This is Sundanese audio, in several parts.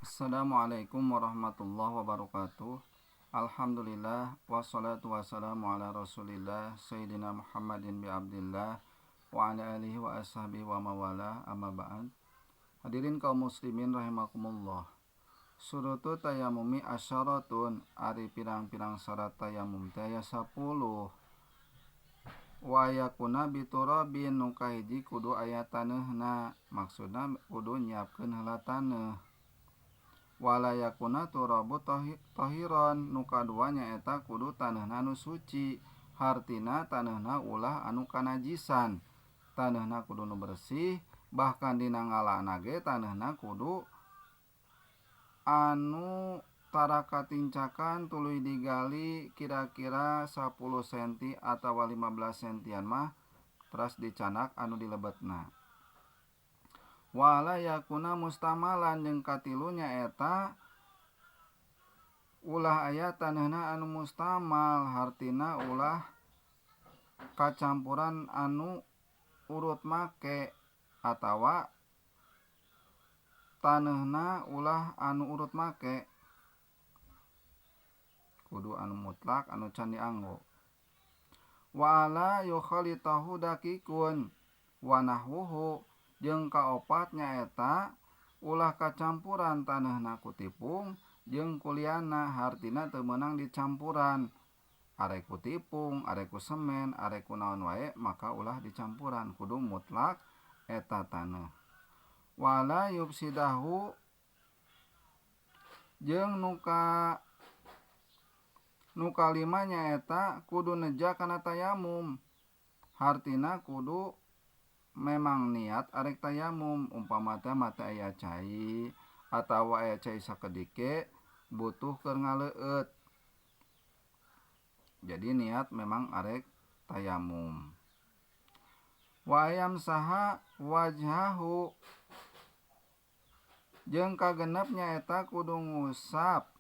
Assalamualaikum warahmatullahi wabarakatuh. Alhamdulillah wassalatu wassalamu ala rasulillah Sayyidina Muhammadin bi abdillah wa ala alihi wa ashabihi wa mawala amma ba'd. Hadirin kaum muslimin rahimakumullah. Surutu tayamumi asyaratun, ari pirang-pirang syarat tayamum taya 10. Wa yakuna biturabin nu kahiji kudu aya taneuhna, maksudna kudu nyiapkeun heula taneuh. Wala yakuna turabu tahiron, nu kadua nyaeta kudu taneuhna nu suci, hartina taneuhna ulah anu kanajisan. Taneuhna kudu nu bersih, bahkan dina ngalana ge taneuhna kudu anu tara katincakan tuluy digali kira-kira 10 cm atawa 15 cm mah teras dicanak anu dilebetna. Wala yakuna mustamalan, jeung katilu nyaeta ulah aya taneuhna anu mustamal, hartina ulah kacampuran anu urut make atawa taneuhna ulah anu urut make, kudu anu mutlak anu can dianggo. Wala yukhalitahu dakikun wa nahwuhu, jeung kaopat nyaeta ulah kacampuran taneuhna ku tipung jeung kuliana, hartina teu meunang dicampuran. Are ku tipung, are ku semen, are ku naon wae maka ulah dicampuran, kudu mutlak eta taneuh. Wala yufsidahu, jeung nu kalima nyaeta kudu neja kana tayamum, hartina kudu memang niat arek tayamum. Umpama teh mate aya cai atawa aya cai sakedike butuh keur ngaleueut, jadi niat memang arek tayamum. Wa ayam saha wajhahu, jeung kagenep nyaeta kudu ngusap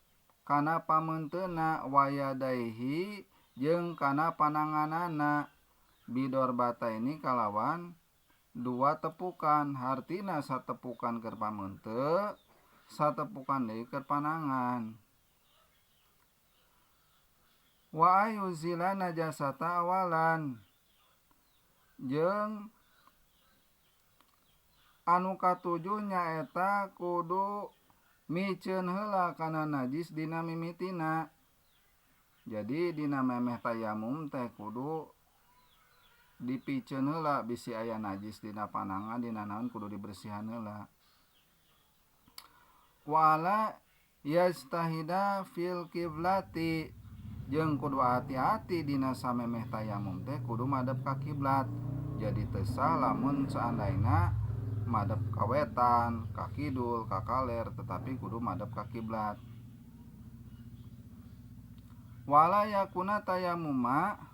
kana pameunteuna, wayadaihi, jeung kana pananganana, bidorbataini kalawan 2 tepukan, hartina satepukan keur pameunteun, satepukan deui keur panangan. Wa ayuzila najasata awalan, jeung anu katujuh nyaeta kudu miceun heula kana najis dina mimitina. Jadi dina memeh tayamum teh kudu dipiceun heula bisi aya najis dina panangan dina naon kudu dibersihan heula. Wala yajtahida fil kiblati, jeung kudu hati-hati dina samemeh tayamum teh kudu madep ka kiblat. Jadi teu sah lamun seandaina madep ka wetan, ka kidul, ka kaler, tetapi kudu madep ka kiblat. Wala yakuna tayamuma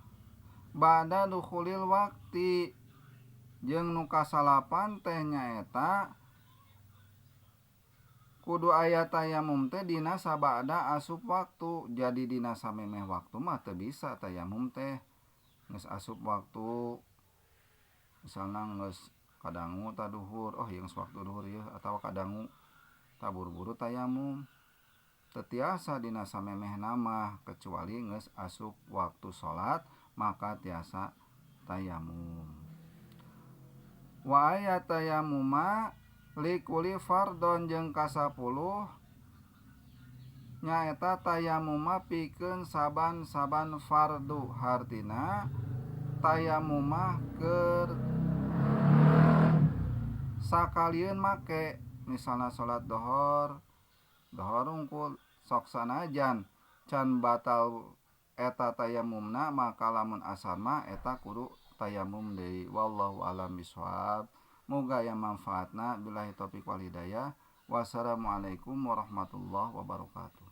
ba'da dukhulil waqti, jeung nu kasalapan teh nyaeta kudu aya tayamum teh dina sabada asup waktu. Jadi dina samemeh waktu mah teu bisa tayamum teh. Geus asup waktu, misalna geus kadangu ta duhur, oh ieu geus waktu duhur ieu, atawa kadangu ta buru-buru tayamum. Teu tiasa dina samemehna mah, kecuali geus asup waktu salat maka tiasa tayamum. Wa aya tayamuma likuli fardon, jeung kasapuluh nyaeta tayamuma pikeun saban-saban fardu, hartina tayamumah keur sakalieun make. Misalna salat dohor unggul sok sanajan can batal eta tayamumna, maka lamun asar mah eta kudu tayamum deui. Wallahu a'lam bishawab. Muga aya manfaatna. Billahi taufiq wal hidayah. Wassalamualaikum warahmatullahi wabarakatuh.